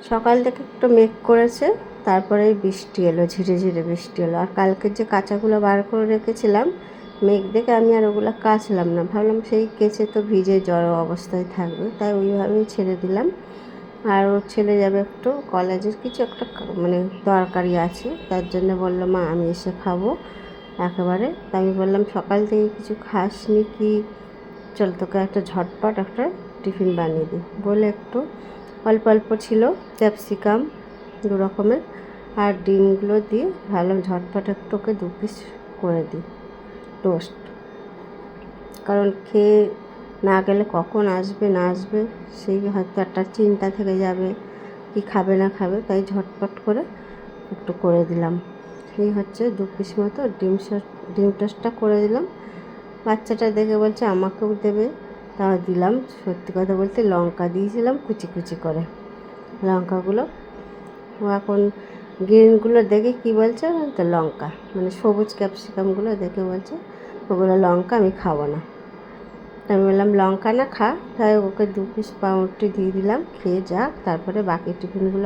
সকাল থেকে একটু মেঘ করেছে, তারপরেই বৃষ্টি এলো, ঝিরে ঝিরে বৃষ্টি এলো। আর কালকের যে কাঁচাগুলো বার করে রেখেছিলাম, মেঘ দেখে আমি আর ওগুলো কাচলাম না, ভাবলাম সেই কেচে তো ভিজে জড়ো অবস্থায় থাকবে, তাই ওইভাবেই ছেড়ে দিলাম। আর ওর ছেলে যাবে একটু কলেজের কিছু একটা মানে দরকারি আছে, তার জন্য বললো মা আমি এসে খাবো একেবারে। তা আমি বললাম সকাল থেকে কিছু খাসনি কি, চল তোকে একটা ঝটপট একটা টিফিন বানিয়ে দিই বলে একটু অল্প অল্প ছিল ক্যাপসিকাম 2 রকমের আর ডিমগুলো দিয়ে ভাবলাম ঝটপট একটু ওকে 2 পিস করে দিই টোস্ট, কারণ খেয়ে না গেলে কখন আসবে না আসবে সেই হয়তো একটা চিন্তা থেকে যাবে, কি খাবে না খাবে, তাই ঝটপট করে একটু করে দিলাম। এই হচ্ছে 2 পিস মতো ডিম টোস্টটা করে দিলাম। বাচ্চাটা দেখে বলছে আমাকেও দেবে, তাও দিলাম। সত্যি কথা বলতে লঙ্কা দিয়েছিলাম কুচি কুচি করে, লঙ্কাগুলো ও এখন গ্রিনগুলো দেখে কি বলছে তো লঙ্কা, মানে সবুজ ক্যাপসিকামগুলো দেখে বলছে ওগুলো লঙ্কা, আমি খাবো না। আমি বললাম লঙ্কা না খা, তাই ওকে 2 পিস পাউরুটি দিয়ে দিলাম, খেয়ে যাক, তারপরে বাকি টিফিনগুলো